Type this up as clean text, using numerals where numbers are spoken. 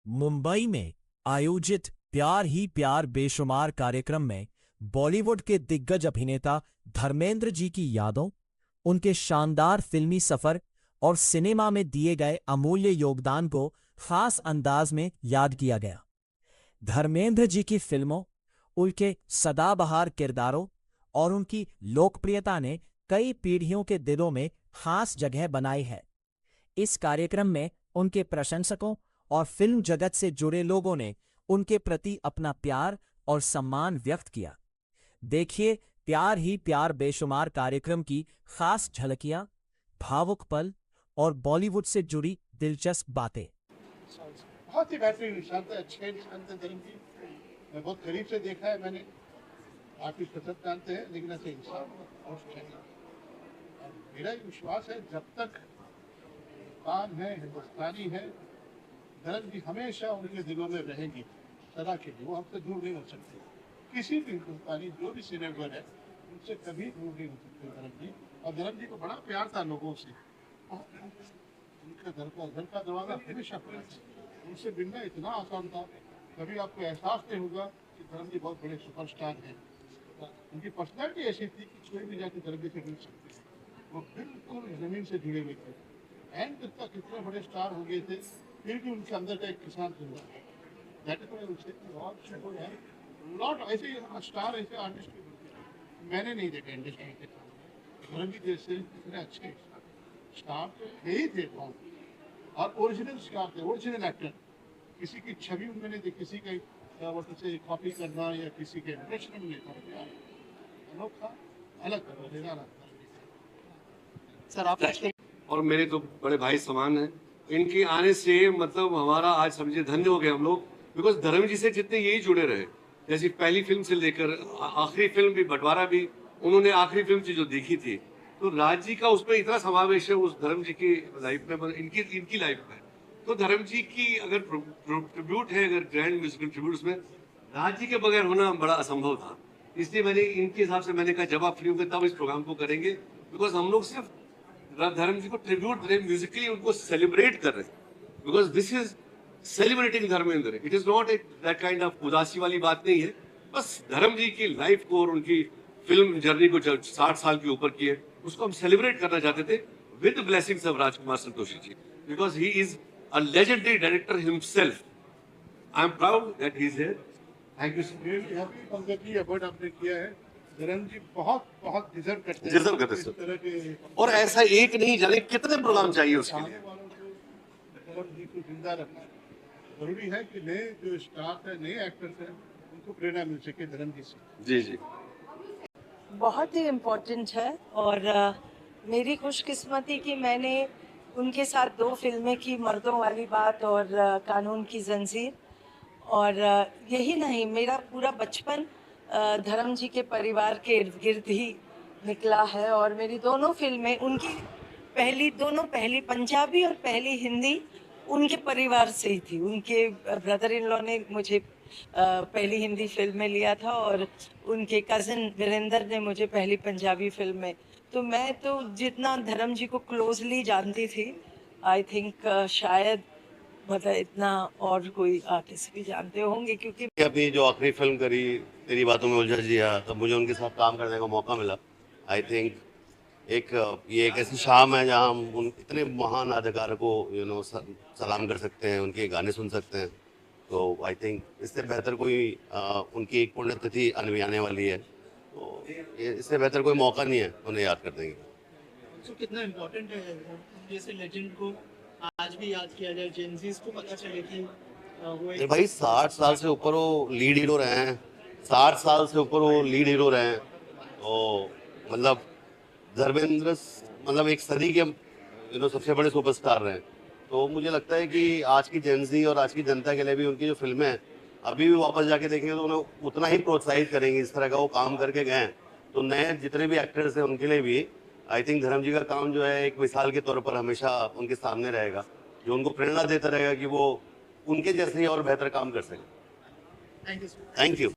मुंबई में आयोजित प्यार ही प्यार बेशुमार कार्यक्रम में बॉलीवुड के दिग्गज अभिनेता धर्मेंद्र जी की यादों, उनके शानदार फिल्मी सफर और सिनेमा में दिए गए अमूल्य योगदान को खास अंदाज में याद किया गया। धर्मेंद्र जी की फिल्मों, उनके सदाबहार किरदारों और उनकी लोकप्रियता ने कई पीढ़ियों के दिलों में खास जगह बनाई है। इस कार्यक्रम में उनके प्रशंसकों और फिल्म जगत से जुड़े लोगों ने उनके प्रति अपना प्यार और सम्मान व्यक्त किया। देखिए प्यार ही प्यार बेशुमार कार्यक्रम की खास झलकियां, भावुक पल और बॉलीवुड से जुड़ी दिलचस्प बातें। बहुत ही बेहतरीन इंसान थे, अच्छे इंसान थे धर्म जी। मैं बहुत करीब से देखा है मैंने। आप इस कसरत जानते हैं, लेकिन ऐसे इंसान बहुत अच्छे हैं। और मेरा ये विश्वास है जब तक हिंदुस्तान है, हिंदुस्तानी है, धर्म जी हमेशा उनके दिलों में रहेंगी सदा के लिए। वो हमसे दूर नहीं हो सकते। किसी भी हिंदुस्तानी जो भी सिनेगर है उनसे कभी दूर नहीं हो सकते धर्म जी। और धर्म जी को बड़ा प्यार था लोगों से। उनका घर का दरवाजा हमेशा खुला था। उनसे मिलना इतना आसान था, कभी आपको एहसास नहीं होगा कि धर्म जी बहुत बड़े सुपरस्टार हैं। उनकी पर्सनैलिटी ऐसी थी कि कोई भी जाके धर्म जी से मिल सकते हैं। वो बिल्कुल जमीन से जुड़े हुए थे। एंड तक कितने बड़े स्टार हो गए थे, फिर भी उनके अंदर का एक किसान जिंदा है। बहुत ऐसे स्टार, ऐसे आर्टिस्ट मैंने नहीं देखे इंडस्ट्री के। धर्म जी जैसे इतने अच्छे स्टार तो थे ही थे बहुत, और ओरिजिनल स्टार थे, ओरिजिनल एक्टर। किसी की छवि उनमें नहीं थी, किसी के से कॉपी करना या किसी के इंप्रेशन में नहीं था। अनोखा, अलग था। सर आप और मेरे तो बड़े भाई समान हैं। इनके आने से मतलब हमारा आज समझिए धन्य हो गए हम लोग, बिकॉज धर्म जी से जितने यही जुड़े रहे। जैसे पहली फिल्म से लेकर आखिरी फिल्म भी, बंटवारा भी उन्होंने आखिरी फिल्म से जो देखी थी, तो राज जी का उसमें इतना समावेश है उस धर्म जी की लाइफ में, इनकी लाइफ में। तो धर्म जी की अगर ट्रिब्यूट है, अगर ग्रैंड म्यूजिकल ट्रिब्यूट, उसमें राज जी के बगैर होना बड़ा असंभव था। इसलिए मैंने इनके हिसाब से मैंने कहा जब आप फ्री होंगे तब इस प्रोग्राम को करेंगे, बिकॉज हम लोग सिर्फ धर्म जी को ट्रिब्यूट दे, म्यूजिकली उनको सेलिब्रेट कर रहे हैं। Because this is celebrating Dharmendra. It is not that kind of उदासी वाली बात नहीं है। बस धर्म जी की लाइफ को और उनकी फिल्म जर्नी को जो 60 साल के ऊपर की है, उसको हम सेलिब्रेट करना चाहते थे with blessings of Rajkumar Santoshi ji, because he is a legendary director himself. I am proud that he is here. Thank you sir. Award आपने किया है, धर्म जी बहुत बहुत डिजर्व करते हैं। डिजर्व करते हैं इस तरह के, और ऐसा एक नहीं, जाने कितने प्रोग्राम चाहिए उसके लिए। धर्म जी को जिंदा रखना जरूरी है कि नए जो स्टार है, नए एक्टर्स हैं, उनको प्रेरणा मिल सके धर्म जी से। जी जी, बहुत ही इम्पोर्टेंट है। और मेरी खुशकिस्मती कि मैंने उनके साथ 2 फिल्में की, मर्दों वाली बात और कानून की जंजीर। और यही नहीं, मेरा पूरा बचपन धर्म जी के परिवार के इर्द गिर्द ही निकला है। और मेरी दोनों फिल्में उनकी पहली पंजाबी और पहली हिंदी उनके परिवार से ही थी। उनके ब्रदर इन लॉ ने मुझे पहली हिंदी फिल्म में लिया था और उनके कज़न वीरेंद्र ने मुझे पहली पंजाबी फिल्म में। तो मैं तो जितना धर्म जी को क्लोजली जानती थी, आई थिंक शायद मतलब इतना और कोई आर्टिस्ट भी जानते होंगे, क्योंकि अपनी जो आखिरी फिल्म करी तेरी बातों में उलझा जिया, तब मुझे उनके साथ काम करने का मौका मिला। आई थिंक ये एक ऐसी शाम है जहां हम उन इतने महान अदाकार को सलाम कर सकते हैं, उनके गाने सुन सकते हैं। तो आई थिंक इससे बेहतर कोई उनकी एक पुण्यतिथि आने वाली है, तो इससे बेहतर कोई मौका नहीं है उन्हें याद करने की। तो कितना इम्पोर्टेंट है जैसे लेजेंड को आज भी याद किया जाए, जेनजीज को पता चले कि वो भाई 60 साल से ऊपर वो लीड हीरो रहे हैं, 60 साल से ऊपर वो लीड हीरो रहे हैं। तो मतलब धर्मेंद्र मतलब एक सदी के सबसे बड़े सुपरस्टार रहे हैं। तो मुझे लगता है कि आज की जेनजी और आज की जनता के लिए भी उनकी जो फिल्में हैं, अभी भी वापस जाके देखेंगे तो उन्हें उतना ही प्रोत्साहित करेंगे। इस तरह का वो काम करके गए हैं, तो नए जितने भी एक्टर्स हैं उनके लिए भी आई थिंक धर्म जी का काम जो है एक मिसाल के तौर पर हमेशा उनके सामने रहेगा, जो उनको प्रेरणा देता रहेगा कि वो उनके जैसे ही और बेहतर काम कर सकें। Thank you. Thank you.